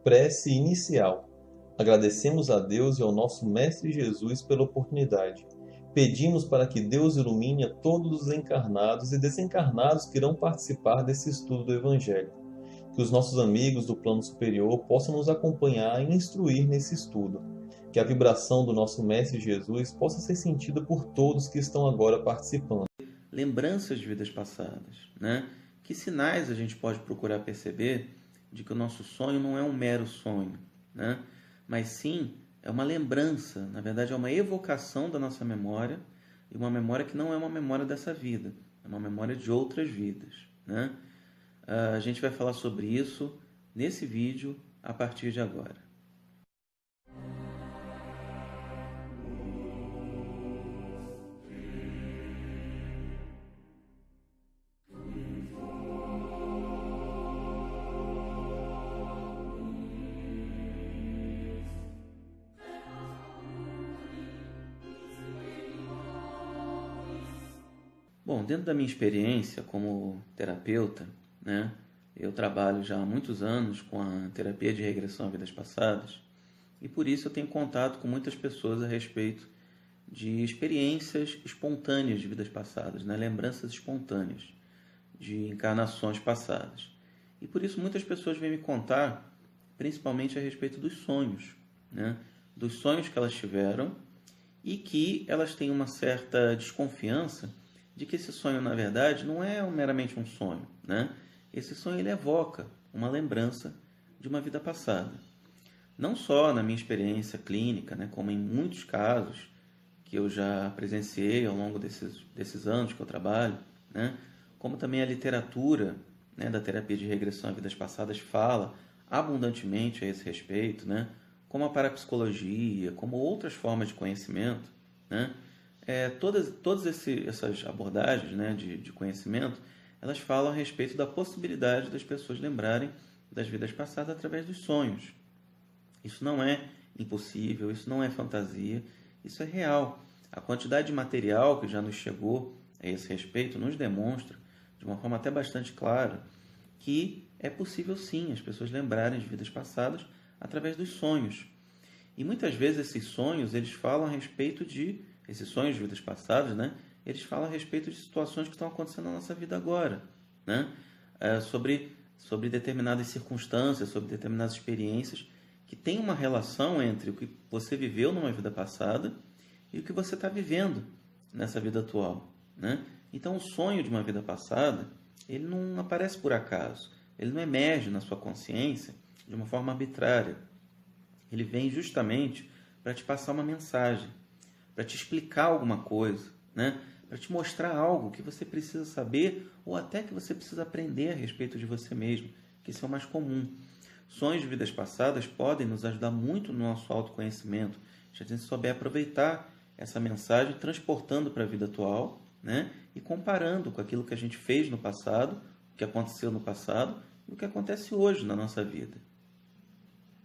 Prece inicial. Agradecemos a Deus e ao nosso Mestre Jesus pela oportunidade. Pedimos para que Deus ilumine a todos os encarnados e desencarnados que irão participar desse estudo do Evangelho. Que os nossos amigos do plano superior possam nos acompanhar e instruir nesse estudo. Que a vibração do nosso Mestre Jesus possa ser sentida por todos que estão agora participando. Lembranças de vidas passadas, né? Que sinais a gente pode procurar perceber de que o nosso sonho não é um mero sonho, né? Mas sim é uma lembrança, na verdade é uma evocação da nossa memória, e uma memória que não é uma memória dessa vida, é uma memória de outras vidas, né? A gente vai falar sobre isso nesse vídeo a partir de agora. Bom, dentro da minha experiência como terapeuta, né, eu trabalho já há muitos anos com a terapia de regressão a vidas passadas, e por isso eu tenho contato com muitas pessoas a respeito de experiências espontâneas de vidas passadas, né, lembranças espontâneas de encarnações passadas. E por isso muitas pessoas vêm me contar, principalmente a respeito dos sonhos, né, dos sonhos que elas tiveram e que elas têm uma certa desconfiança de que esse sonho, na verdade, não é meramente um sonho, né? Esse sonho ele evoca uma lembrança de uma vida passada. Não só na minha experiência clínica, né, como em muitos casos que eu já presenciei ao longo desses anos que eu trabalho, né, como também a literatura, né, da terapia de regressão a vidas passadas fala abundantemente a esse respeito, né, como a parapsicologia, como outras formas de conhecimento, né, todas essas abordagens, né, de conhecimento, elas falam a respeito da possibilidade das pessoas lembrarem das vidas passadas através dos sonhos. Isso não é impossível, isso não é fantasia, isso é real. A quantidade de material que já nos chegou a esse respeito nos demonstra, de uma forma até bastante clara, que é possível sim as pessoas lembrarem de vidas passadas através dos sonhos. E muitas vezes esses sonhos, eles falam a respeito de esses sonhos de vidas passadas, né? Eles falam a respeito de situações que estão acontecendo na nossa vida agora, né? Sobre determinadas circunstâncias, sobre determinadas experiências que tem uma relação entre o que você viveu numa vida passada e o que você está vivendo nessa vida atual, né? Então, o sonho de uma vida passada, ele não aparece por acaso, ele não emerge na sua consciência de uma forma arbitrária. Ele vem justamente para te passar uma mensagem, para te explicar alguma coisa, né? Para te mostrar algo que você precisa saber ou até que você precisa aprender a respeito de você mesmo, que isso é o mais comum. Sonhos de vidas passadas podem nos ajudar muito no nosso autoconhecimento, se a gente souber aproveitar essa mensagem, transportando para a vida atual, né? E comparando com aquilo que a gente fez no passado, o que aconteceu no passado e o que acontece hoje na nossa vida.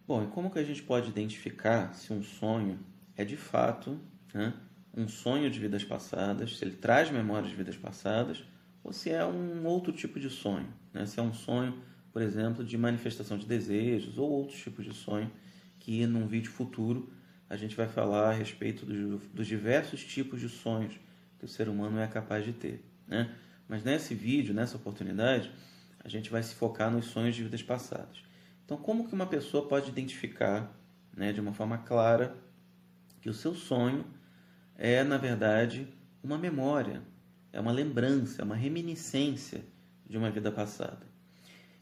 Bom, e como que a gente pode identificar se um sonho é de fato, né, um sonho de vidas passadas, se ele traz memórias de vidas passadas, ou se é um outro tipo de sonho, né? Se é um sonho, por exemplo, de manifestação de desejos ou outros tipos de sonho que num vídeo futuro a gente vai falar a respeito dos diversos tipos de sonhos que o ser humano é capaz de ter, né? Mas nesse vídeo, nessa oportunidade, a gente vai se focar nos sonhos de vidas passadas. Então, como que uma pessoa pode identificar, né, de uma forma clara que o seu sonho é, na verdade, uma memória, é uma lembrança, é uma reminiscência de uma vida passada?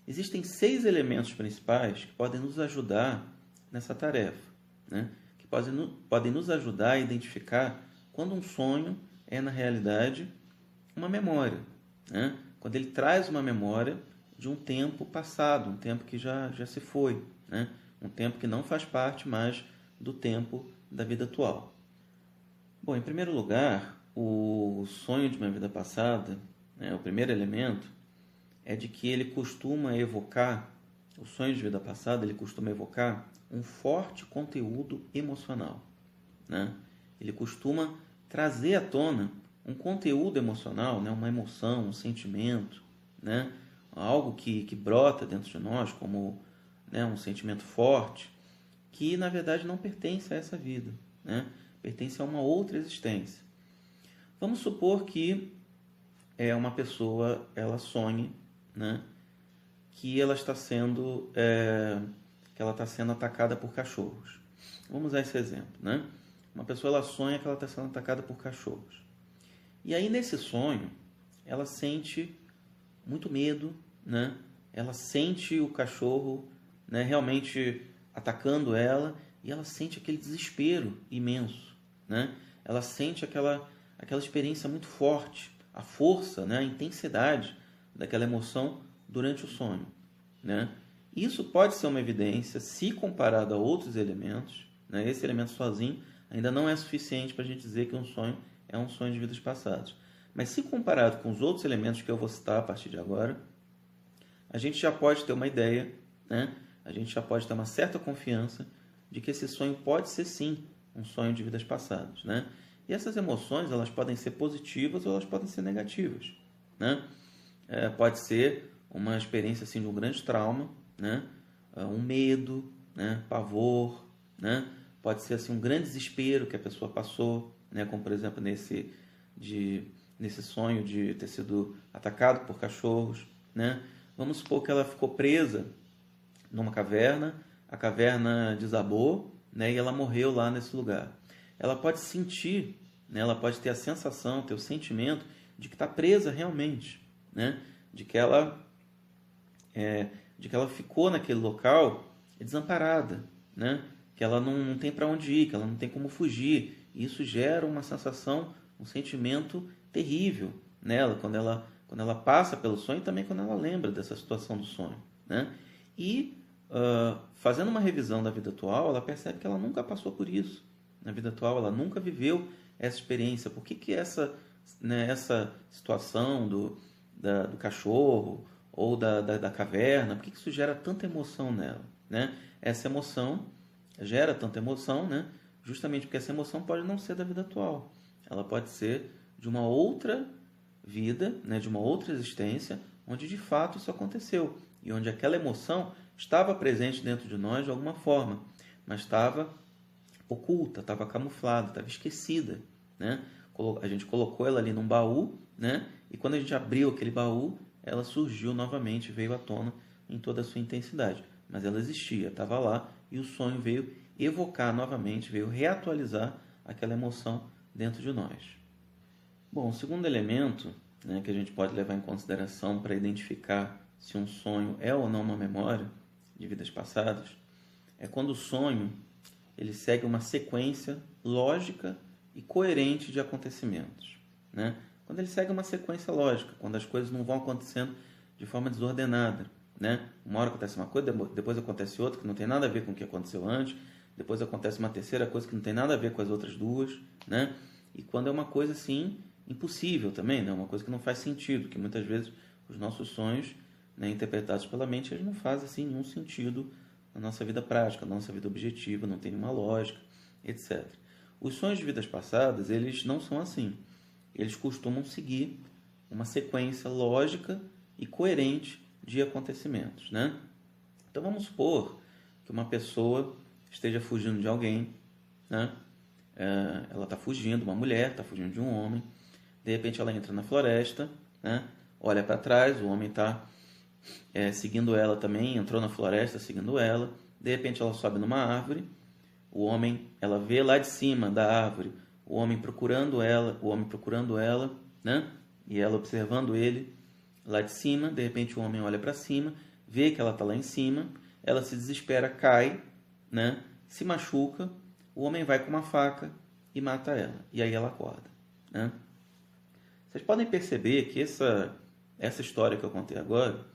Existem 6 elementos principais que podem nos ajudar nessa tarefa, né? Que podem nos ajudar a identificar quando um sonho é, na realidade, uma memória, né? Quando ele traz uma memória de um tempo passado, um tempo que já se foi, né? Um tempo que não faz parte mais do tempo da vida atual. Bom, em primeiro lugar, o sonho de uma vida passada, né, o primeiro elemento, é de que ele costuma evocar, o sonho de vida passada, ele costuma evocar um forte conteúdo emocional, né? Ele costuma trazer à tona um conteúdo emocional, né? Uma emoção, um sentimento, né? Algo que brota dentro de nós, como, né, um sentimento forte, que na verdade não pertence a essa vida, né? Pertence a uma outra existência. Vamos supor que uma pessoa ela sonhe, né, que ela está sendo atacada por cachorros. Vamos usar esse exemplo, né? Uma pessoa ela sonha que ela está sendo atacada por cachorros. E aí nesse sonho ela sente muito medo, né? Ela sente o cachorro, né, realmente atacando ela, e ela sente aquele desespero imenso, né? Ela sente aquela experiência muito forte, a força, né, a intensidade daquela emoção durante o sonho, né? Isso pode ser uma evidência se comparado a outros elementos, né? Esse elemento sozinho ainda não é suficiente para a gente dizer que um sonho é um sonho de vidas passadas. Mas se comparado com os outros elementos que eu vou citar a partir de agora, a gente já pode ter uma ideia, né? A gente já pode ter uma certa confiança de que esse sonho pode ser sim um sonho de vidas passadas, né? E essas emoções elas podem ser positivas ou elas podem ser negativas, né? Pode ser uma experiência assim de um grande trauma, né? Um medo, né? Pavor, né? Pode ser assim um grande desespero que a pessoa passou, né? Como por exemplo nesse sonho de ter sido atacado por cachorros, né? Vamos supor que ela ficou presa numa caverna, a caverna desabou, né? E ela morreu lá nesse lugar. Ela pode sentir, né? Ela pode ter a sensação, ter o sentimento de que está presa realmente, né? De que ela ficou naquele local desamparada, né? Que ela não tem para onde ir, que ela não tem como fugir. E isso gera uma sensação, um sentimento terrível nela quando ela passa pelo sonho e também quando ela lembra dessa situação do sonho, né? E fazendo uma revisão da vida atual, ela percebe que ela nunca passou por isso. Na vida atual, ela nunca viveu essa experiência. Por que essa situação do cachorro ou da caverna, por que isso gera tanta emoção nela, né? Essa emoção gera tanta emoção, né? Justamente porque essa emoção pode não ser da vida atual. Ela pode ser de uma outra vida, né? De uma outra existência, onde de fato isso aconteceu. E onde aquela emoção estava presente dentro de nós de alguma forma, mas estava oculta, estava camuflada, estava esquecida, né? A gente colocou ela ali num baú, né? E quando a gente abriu aquele baú, ela surgiu novamente, veio à tona em toda a sua intensidade. Mas ela existia, estava lá, e o sonho veio evocar novamente, veio reatualizar aquela emoção dentro de nós. Bom, o segundo elemento, né, que a gente pode levar em consideração para identificar se um sonho é ou não uma memória de vidas passadas, é quando o sonho ele segue uma sequência lógica e coerente de acontecimentos, né? Quando ele segue uma sequência lógica, quando as coisas não vão acontecendo de forma desordenada, né? Uma hora acontece uma coisa, depois acontece outra que não tem nada a ver com o que aconteceu antes, depois acontece uma terceira coisa que não tem nada a ver com as outras duas, né? E quando é uma coisa assim impossível também, né? Uma coisa que não faz sentido, que muitas vezes os nossos sonhos, né, interpretados pela mente, eles não fazem assim nenhum sentido na nossa vida prática, na nossa vida objetiva, não tem nenhuma lógica, etc. Os sonhos de vidas passadas, eles não são assim. Eles costumam seguir uma sequência lógica e coerente de acontecimentos, né? Então vamos supor que uma pessoa esteja fugindo de alguém, né? Ela está fugindo, uma mulher está fugindo de um homem, de repente ela entra na floresta, né? Olha para trás, o homem está seguindo ela também, entrou na floresta seguindo ela, de repente ela sobe numa árvore, ela vê lá de cima da árvore o homem procurando ela, né? E ela observando ele lá de cima, de repente o homem olha para cima, vê que ela está lá em cima, ela se desespera, cai, né? Se machuca, o homem vai com uma faca e mata ela, e aí ela acorda, né? Vocês podem perceber que essa história que eu contei agora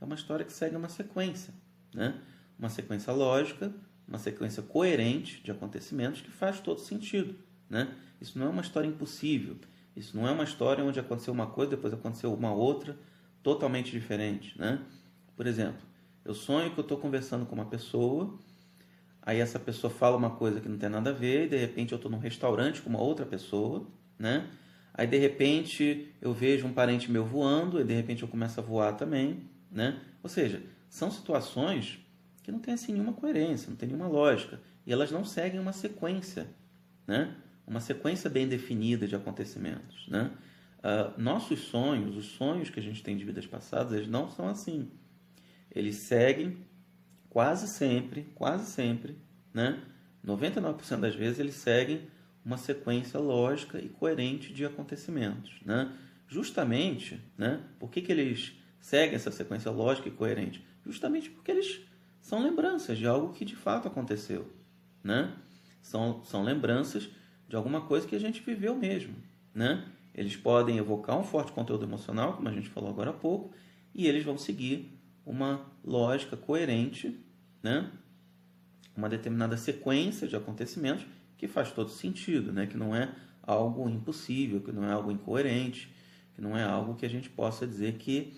é uma história que segue uma sequência, né? Uma sequência lógica, uma sequência coerente de acontecimentos que faz todo sentido, né? Isso não é uma história impossível, isso não é uma história onde aconteceu uma coisa, depois aconteceu uma outra, totalmente diferente, né? Por exemplo, eu sonho que eu estou conversando com uma pessoa, aí essa pessoa fala uma coisa que não tem nada a ver, e de repente eu estou num restaurante com uma outra pessoa, né? Aí de repente eu vejo um parente meu voando, e de repente eu começo a voar também, né? Ou seja, são situações que não tem assim nenhuma coerência, não tem nenhuma lógica, e elas não seguem uma sequência, né? Uma sequência bem definida de acontecimentos, né? Nossos sonhos, os sonhos que a gente tem de vidas passadas, eles não são assim. Eles seguem quase sempre, né? 99% das vezes eles seguem uma sequência lógica e coerente de acontecimentos, né? Justamente, né? Por que eles seguem essa sequência lógica e coerente? Justamente porque eles são lembranças de algo que de fato aconteceu, né? São lembranças de alguma coisa que a gente viveu mesmo, né? Eles podem evocar um forte conteúdo emocional, como a gente falou agora há pouco, e eles vão seguir uma lógica coerente, né? Uma determinada sequência de acontecimentos que faz todo sentido, né? Que não é algo impossível, que não é algo incoerente, que não é algo que a gente possa dizer que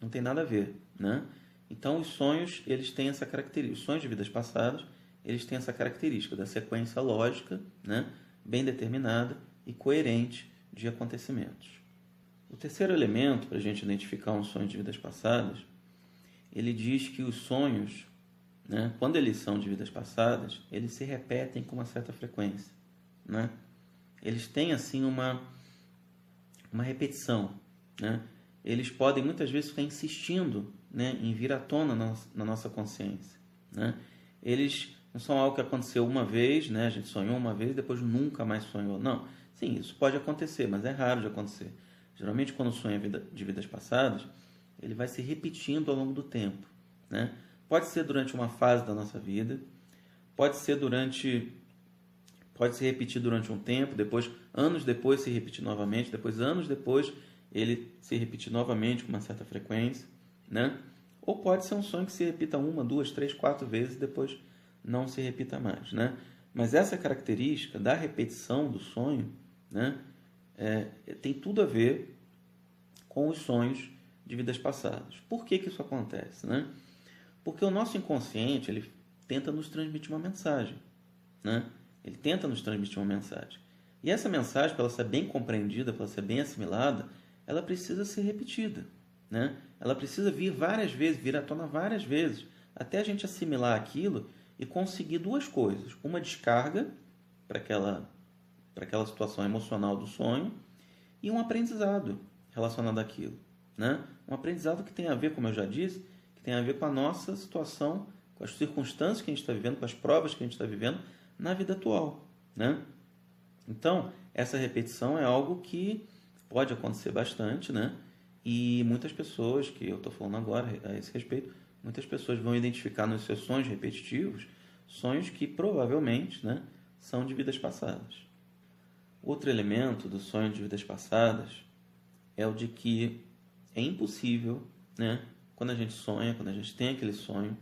não tem nada a ver, né? Então, os sonhos, eles têm essa característica. Os sonhos de vidas passadas, eles têm essa característica da sequência lógica, né? Bem determinada e coerente de acontecimentos. O terceiro elemento para a gente identificar um sonho de vidas passadas, ele diz que os sonhos, né, quando eles são de vidas passadas, eles se repetem com uma certa frequência, né? Eles têm assim uma repetição, né? Eles podem muitas vezes ficar insistindo, né, em vir à tona na nossa consciência, né? Eles não são algo que aconteceu uma vez, né? A gente sonhou uma vez e depois nunca mais sonhou. Não, sim, isso pode acontecer, mas é raro de acontecer. Geralmente, quando o sonho é de vidas passadas, ele vai se repetindo ao longo do tempo, né? Pode ser durante uma fase da nossa vida, pode se repetir durante um tempo, depois, anos depois, se repetir novamente, depois, anos depois, ele se repetir novamente com uma certa frequência, né? Ou pode ser um sonho que se repita 1, 2, 3, 4 vezes e depois não se repita mais, né? Mas essa característica da repetição do sonho, né, tem tudo a ver com os sonhos de vidas passadas. Por que isso acontece, né? Porque o nosso inconsciente, ele tenta nos transmitir uma mensagem, né? Ele tenta nos transmitir uma mensagem. E essa mensagem, para ela ser bem compreendida, para ela ser bem assimilada, ela precisa ser repetida, né? Ela precisa vir várias vezes, vir à tona várias vezes, até a gente assimilar aquilo e conseguir duas coisas. Uma descarga para aquela situação emocional do sonho e um aprendizado relacionado àquilo, né? Um aprendizado que tem a ver, como eu já disse, que tem a ver com a nossa situação, com as circunstâncias que a gente está vivendo, com as provas que a gente está vivendo na vida atual, né? Então, essa repetição é algo que pode acontecer bastante, né? E muitas pessoas, que eu estou falando agora a esse respeito, muitas pessoas vão identificar nos seus sonhos repetitivos sonhos que provavelmente, né, são de vidas passadas. Outro elemento do sonho de vidas passadas é o de que é impossível, né, quando a gente sonha, quando a gente tem aquele sonho,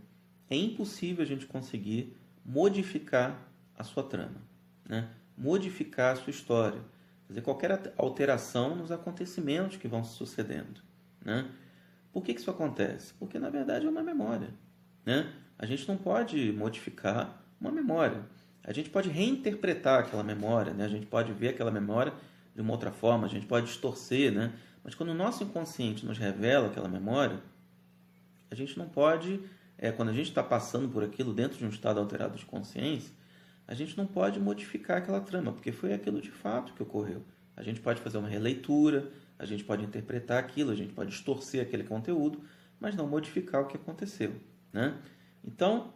é impossível a gente conseguir modificar a sua trama, né? Modificar a sua história, fazer qualquer alteração nos acontecimentos que vão se sucedendo, né? Por que isso acontece? Porque, na verdade, é uma memória, né? A gente não pode modificar uma memória. A gente pode reinterpretar aquela memória, né? A gente pode ver aquela memória de uma outra forma, a gente pode distorcer, né? Mas quando o nosso inconsciente nos revela aquela memória, a gente não pode, quando a gente está passando por aquilo dentro de um estado alterado de consciência, a gente não pode modificar aquela trama, porque foi aquilo de fato que ocorreu. A gente pode fazer uma releitura, a gente pode interpretar aquilo, a gente pode distorcer aquele conteúdo, mas não modificar o que aconteceu, né? Então,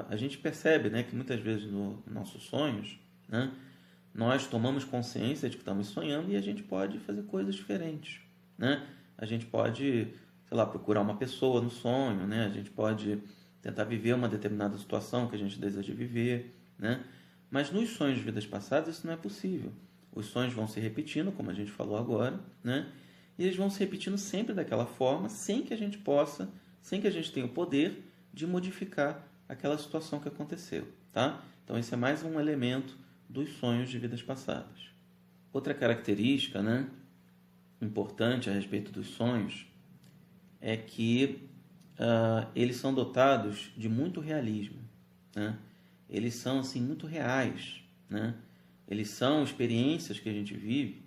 a gente percebe, né, que muitas vezes nos nossos sonhos, né, nós tomamos consciência de que estamos sonhando e a gente pode fazer coisas diferentes, né? A gente pode, sei lá, procurar uma pessoa no sonho, né? A gente pode tentar viver uma determinada situação que a gente deseja viver, né? Mas nos sonhos de vidas passadas isso não é possível. Os sonhos vão se repetindo, como a gente falou agora, né? E eles vão se repetindo sempre daquela forma, sem que a gente tenha o poder de modificar aquela situação que aconteceu, tá? Então esse é mais um elemento dos sonhos de vidas passadas. Outra característica, né, importante a respeito dos sonhos é que eles são dotados de muito realismo, né? Eles são assim muito reais, né? Eles são experiências que a gente vive,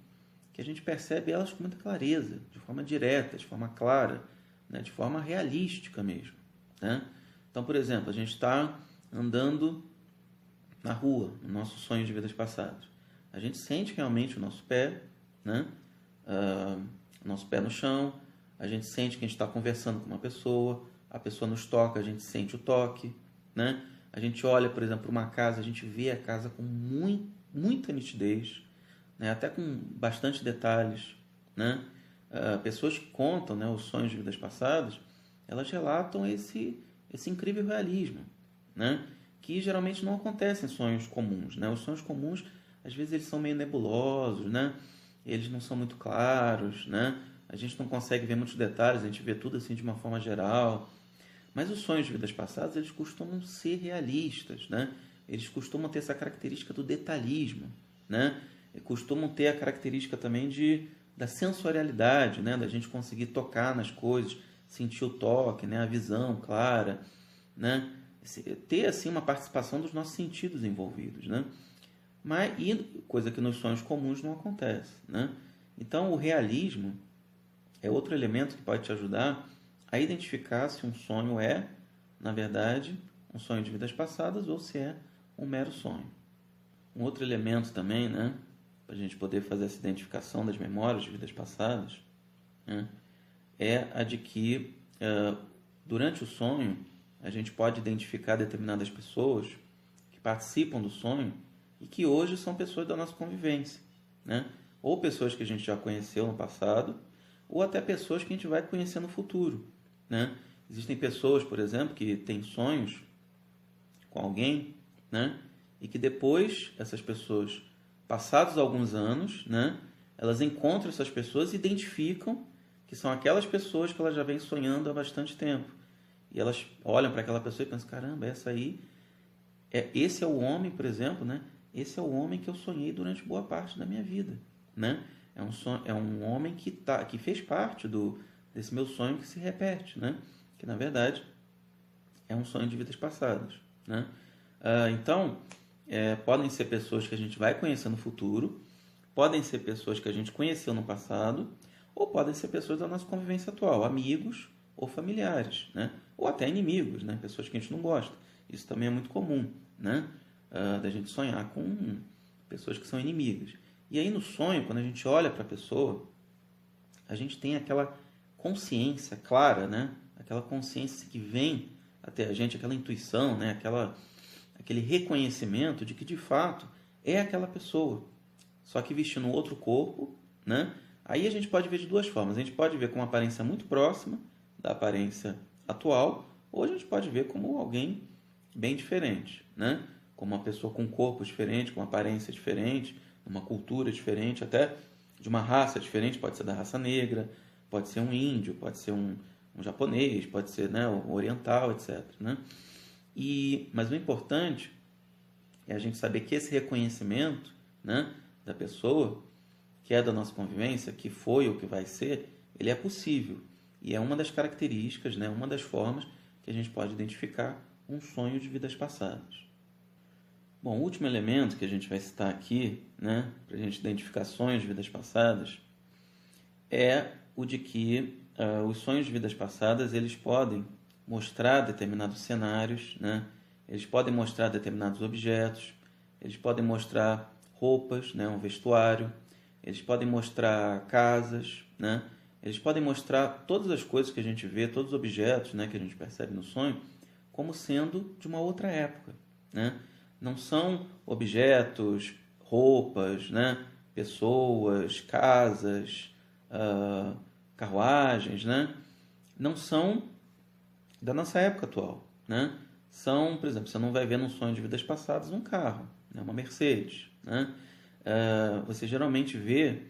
que a gente percebe elas com muita clareza, de forma direta, de forma clara, né? De forma realística mesmo, né? Então, por exemplo, a gente está andando na rua, no nosso sonho de vidas passadas. A gente sente realmente o nosso pé, né? O nosso pé no chão, a gente sente que a gente está conversando com uma pessoa, a pessoa nos toca, a gente sente o toque, né? A gente olha, por exemplo, para uma casa, a gente vê a casa com muita nitidez, né? Até com bastante detalhes, né? Pessoas que contam, né, os sonhos de vidas passadas, elas relatam esse incrível realismo, né? Que geralmente não acontece em sonhos comuns, né? Os sonhos comuns, às vezes, eles são meio nebulosos, né? Eles não são muito claros, né? A gente não consegue ver muitos detalhes, a gente vê tudo assim de uma forma geral. Mas os sonhos de vidas passadas, eles costumam ser realistas, né? Eles costumam ter essa característica do detalhismo, né? E costumam ter a característica também da sensorialidade, né? Da gente conseguir tocar nas coisas, sentir o toque, né? A visão clara, né? Ter assim uma participação dos nossos sentidos envolvidos, né? Coisa que nos sonhos comuns não acontece, né? Então, o realismo é outro elemento que pode te ajudar a identificar se um sonho é, na verdade, um sonho de vidas passadas ou se é um mero sonho. Um outro elemento também, né, para a gente poder fazer essa identificação das memórias de vidas passadas, né, é a de que durante o sonho a gente pode identificar determinadas pessoas que participam do sonho e que hoje são pessoas da nossa convivência, né? Ou pessoas que a gente já conheceu no passado, ou até pessoas que a gente vai conhecer no futuro, né? Existem pessoas, por exemplo, que têm sonhos com alguém, né? E que depois, essas pessoas, passados alguns anos, né? Elas encontram essas pessoas e identificam que são aquelas pessoas que elas já vêm sonhando há bastante tempo. E elas olham para aquela pessoa e pensam, caramba, esse é o homem, por exemplo, né? Esse é o homem que eu sonhei durante boa parte da minha vida, né? É um homem que fez parte desse meu sonho que se repete, né? Que na verdade é um sonho de vidas passadas, né? Então, podem ser pessoas que a gente vai conhecer no futuro, podem ser pessoas que a gente conheceu no passado, ou podem ser pessoas da nossa convivência atual, amigos ou familiares, né? Ou até inimigos, né? Pessoas que a gente não gosta. Isso também é muito comum, né? Da gente sonhar com pessoas que são inimigas. E aí no sonho, quando a gente olha para a pessoa, a gente tem aquela consciência clara, né? Aquela consciência que vem até a gente, aquela intuição, né? Aquele reconhecimento de que de fato é aquela pessoa, só que vestindo um outro corpo, né? Aí a gente pode ver de duas formas. A gente pode ver com uma aparência muito próxima da aparência atual, ou a gente pode ver como alguém bem diferente, né? Como uma pessoa com um corpo diferente, com uma aparência diferente, uma cultura diferente, até de uma raça diferente, pode ser da raça negra, pode ser um índio, pode ser um japonês, pode ser, né, um oriental, etc, né? Mas o importante é a gente saber que esse reconhecimento, né, da pessoa, que é da nossa convivência, que foi ou que vai ser, ele é possível. E é uma das características, né, uma das formas que a gente pode identificar um sonho de vidas passadas. Bom, o último elemento que a gente vai citar aqui, né, para a gente identificar sonhos de vidas passadas, é o de que os sonhos de vidas passadas, eles podem mostrar determinados cenários, né, eles podem mostrar determinados objetos, eles podem mostrar roupas, né, um vestuário, eles podem mostrar casas, né, eles podem mostrar todas as coisas que a gente vê, todos os objetos, né, que a gente percebe no sonho, como sendo de uma outra época, né? Não são objetos, roupas, né? Pessoas, casas, carruagens, né? Não são da nossa época atual, né? São, por exemplo, você não vai ver num sonho de vidas passadas um carro, né? Uma Mercedes, né? Você geralmente vê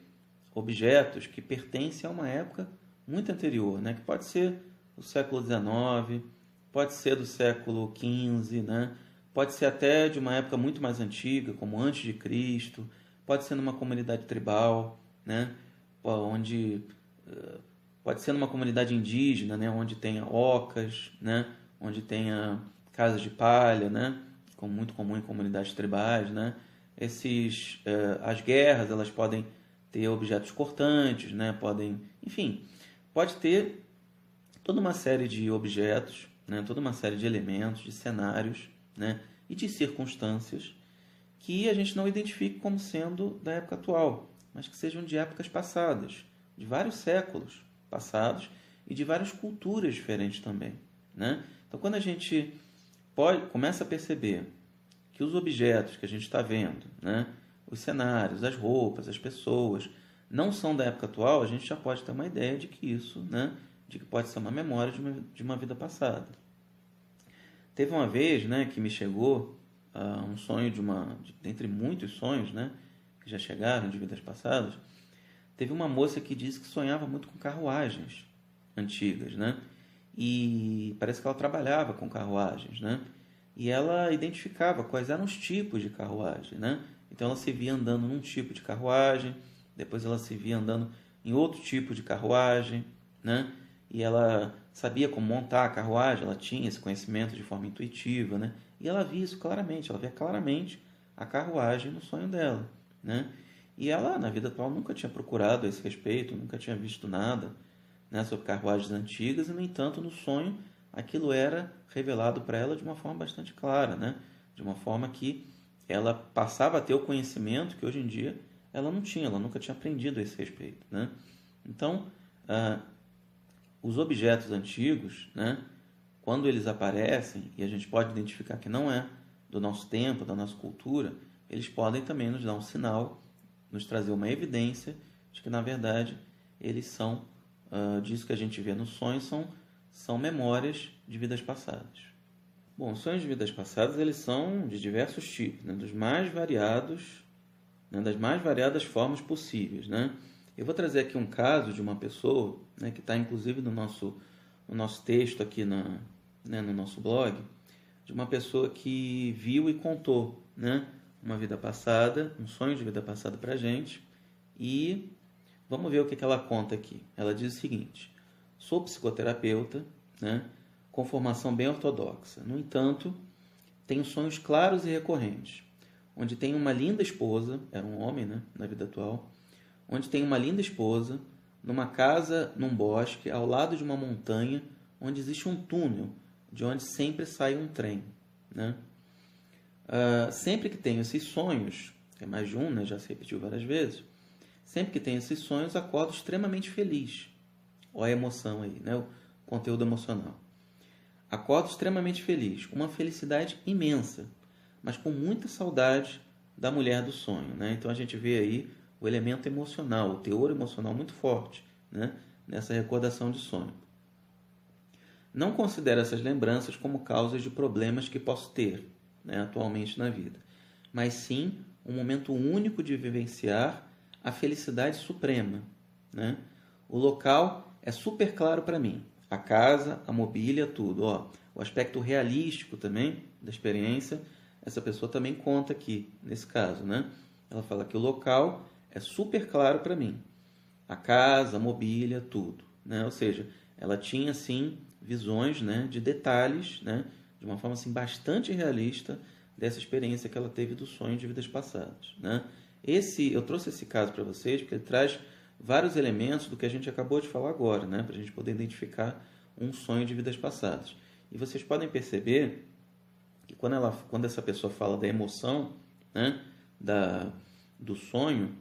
objetos que pertencem a uma época muito anterior, né? Que pode ser do século XIX, pode ser do século XV, né? Pode ser até de uma época muito mais antiga, como antes de Cristo, pode ser numa comunidade tribal, né? Pode ser numa comunidade indígena, né? Onde tenha ocas, né? Onde tenha casas de palha, né? Como muito comum em comunidades tribais, né? As guerras, elas podem ter objetos cortantes, né? Enfim, pode ter toda uma série de objetos, né? Toda uma série de elementos, de cenários, né? E de circunstâncias que a gente não identifique como sendo da época atual, mas que sejam de épocas passadas, de vários séculos passados e de várias culturas diferentes também, né? Então, quando a gente começa a perceber que os objetos que a gente está vendo, né, os cenários, as roupas, as pessoas, não são da época atual, a gente já pode ter uma ideia de que isso, né, de que pode ser uma memória de uma vida passada. Teve uma vez, né, que me chegou um sonho dentre muitos sonhos, né, que já chegaram de vidas passadas. Teve uma moça que disse que sonhava muito com carruagens antigas, né? E parece que ela trabalhava com carruagens, né? E ela identificava quais eram os tipos de carruagem, né? Então ela se via andando num tipo de carruagem, depois ela se via andando em outro tipo de carruagem, né? E ela sabia como montar a carruagem, ela tinha esse conhecimento de forma intuitiva, né? E ela via isso claramente, ela via claramente a carruagem no sonho dela, né? E ela, na vida atual, nunca tinha procurado a esse respeito, nunca tinha visto nada, né, sobre carruagens antigas, e, no entanto, no sonho, aquilo era revelado para ela de uma forma bastante clara, né? De uma forma que ela passava a ter o conhecimento que hoje em dia ela não tinha, ela nunca tinha aprendido a esse respeito, né? Então, os objetos antigos, né, quando eles aparecem, e a gente pode identificar que não é do nosso tempo, da nossa cultura, eles podem também nos dar um sinal, nos trazer uma evidência de que, na verdade, eles são, disso que a gente vê nos sonhos, são memórias de vidas passadas. Bom, os sonhos de vidas passadas, eles são de diversos tipos, né, dos mais variados, né, das mais variadas formas possíveis, né? Eu vou trazer aqui um caso de uma pessoa, né, que está inclusive no nosso texto aqui no nosso blog, de uma pessoa que viu e contou, né, uma vida passada, um sonho de vida passada para a gente. E vamos ver o que ela conta aqui. Ela diz o seguinte: sou psicoterapeuta, né, com formação bem ortodoxa. No entanto, tenho sonhos claros e recorrentes, onde tenho uma linda esposa, era um homem, né, na vida atual, onde tenho uma linda esposa, numa casa, num bosque, ao lado de uma montanha, onde existe um túnel, de onde sempre sai um trem, né? Sempre que tenho esses sonhos, é mais de um, né, já se repetiu várias vezes, sempre que tenho esses sonhos, acordo extremamente feliz. Olha a emoção aí, né, o conteúdo emocional. Acordo extremamente feliz, com uma felicidade imensa, mas com muita saudade da mulher do sonho, né? Então a gente vê aí o elemento emocional, o teor emocional muito forte, né, nessa recordação de sonho. Não considero essas lembranças como causas de problemas que posso ter, né, atualmente na vida, mas sim um momento único de vivenciar a felicidade suprema, né? O local é super claro para mim, a casa, a mobília, tudo. Ó, o aspecto realístico também da experiência, essa pessoa também conta aqui, nesse caso, né? Ela fala que o local é super claro para mim, a casa, a mobília, tudo, né? Ou seja, ela tinha, assim, visões, né, de detalhes, né, de uma forma assim, bastante realista dessa experiência que ela teve do sonho de vidas passadas, né? Eu trouxe esse caso para vocês porque ele traz vários elementos do que a gente acabou de falar agora, né, para a gente poder identificar um sonho de vidas passadas. E vocês podem perceber que quando essa pessoa fala da emoção, né, do sonho,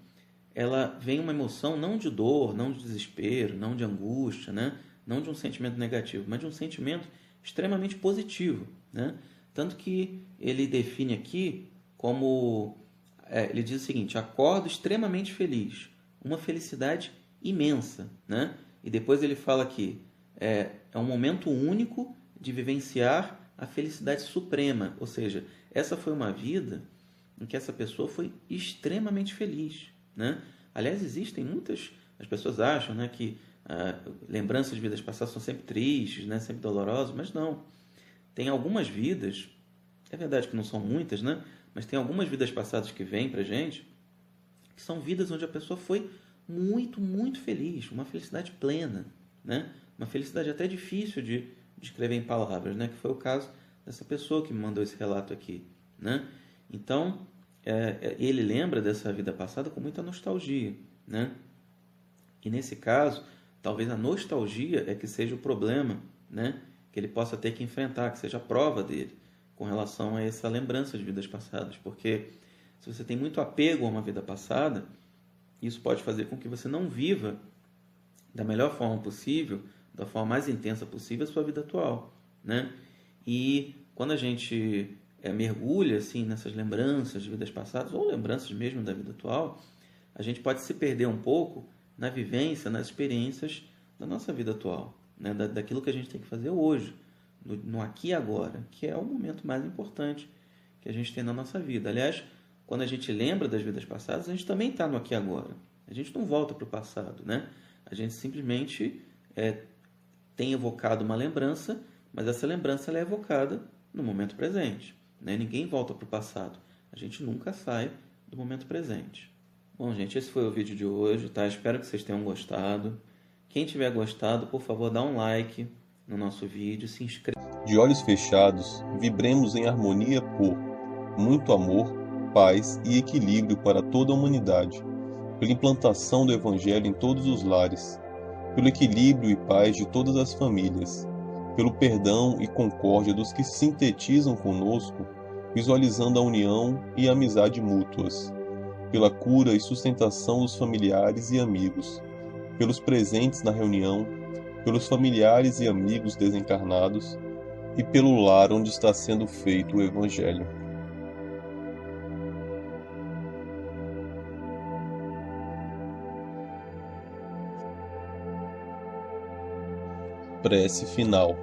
ela vem uma emoção não de dor, não de desespero, não de angústia, né, não de um sentimento negativo, mas de um sentimento extremamente positivo, né? Tanto que ele define aqui como... ele diz o seguinte: acordo extremamente feliz, uma felicidade imensa, né? E depois ele fala que é um momento único de vivenciar a felicidade suprema, ou seja, essa foi uma vida em que essa pessoa foi extremamente feliz, né? Aliás, existem muitas... As pessoas acham, né, que lembranças de vidas passadas são sempre tristes, né, sempre dolorosas, mas não. Tem algumas vidas, é verdade que não são muitas, né, mas tem algumas vidas passadas que vêm pra gente, que são vidas onde a pessoa foi muito, muito feliz, uma felicidade plena, né, uma felicidade até difícil de escrever em palavras, né, que foi o caso dessa pessoa que me mandou esse relato aqui, né. Então, ele lembra dessa vida passada com muita nostalgia, né, e nesse caso, talvez a nostalgia é que seja o problema, né, que ele possa ter que enfrentar, que seja a prova dele com relação a essa lembrança de vidas passadas. Porque se você tem muito apego a uma vida passada, isso pode fazer com que você não viva da melhor forma possível, da forma mais intensa possível, a sua vida atual, né? E quando a gente mergulha assim, nessas lembranças de vidas passadas, ou lembranças mesmo da vida atual, a gente pode se perder um pouco na vivência, nas experiências da nossa vida atual, né? Daquilo que a gente tem que fazer hoje, no aqui e agora, que é o momento mais importante que a gente tem na nossa vida. Aliás, quando a gente lembra das vidas passadas, a gente também está no aqui e agora. A gente não volta para o passado, né? A gente simplesmente tem evocado uma lembrança, mas essa lembrança ela é evocada no momento presente, né? Ninguém volta para o passado. A gente nunca sai do momento presente. Bom, gente, esse foi o vídeo de hoje, tá? Espero que vocês tenham gostado. Quem tiver gostado, por favor, dá um like no nosso vídeo, se inscreva. De olhos fechados, vibremos em harmonia por muito amor, paz e equilíbrio para toda a humanidade, pela implantação do Evangelho em todos os lares, pelo equilíbrio e paz de todas as famílias, pelo perdão e concórdia dos que sintetizam conosco, visualizando a união e a amizade mútuas, pela cura e sustentação dos familiares e amigos, pelos presentes na reunião, pelos familiares e amigos desencarnados e pelo lar onde está sendo feito o Evangelho. Prece final.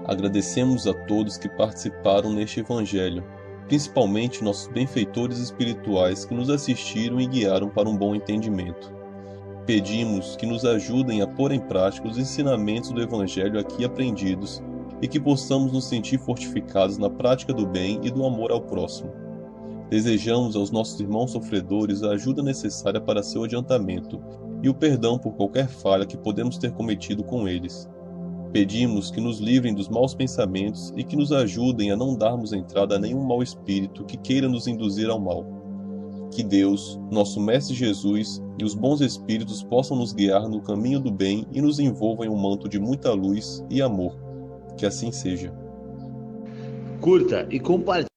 Agradecemos a todos que participaram neste Evangelho, principalmente nossos benfeitores espirituais que nos assistiram e guiaram para um bom entendimento. Pedimos que nos ajudem a pôr em prática os ensinamentos do Evangelho aqui aprendidos e que possamos nos sentir fortificados na prática do bem e do amor ao próximo. Desejamos aos nossos irmãos sofredores a ajuda necessária para seu adiantamento e o perdão por qualquer falha que podemos ter cometido com eles. Pedimos que nos livrem dos maus pensamentos e que nos ajudem a não darmos entrada a nenhum mau espírito que queira nos induzir ao mal. Que Deus, nosso Mestre Jesus e os bons espíritos possam nos guiar no caminho do bem e nos envolvam em um manto de muita luz e amor. Que assim seja. Curta e compartilhe.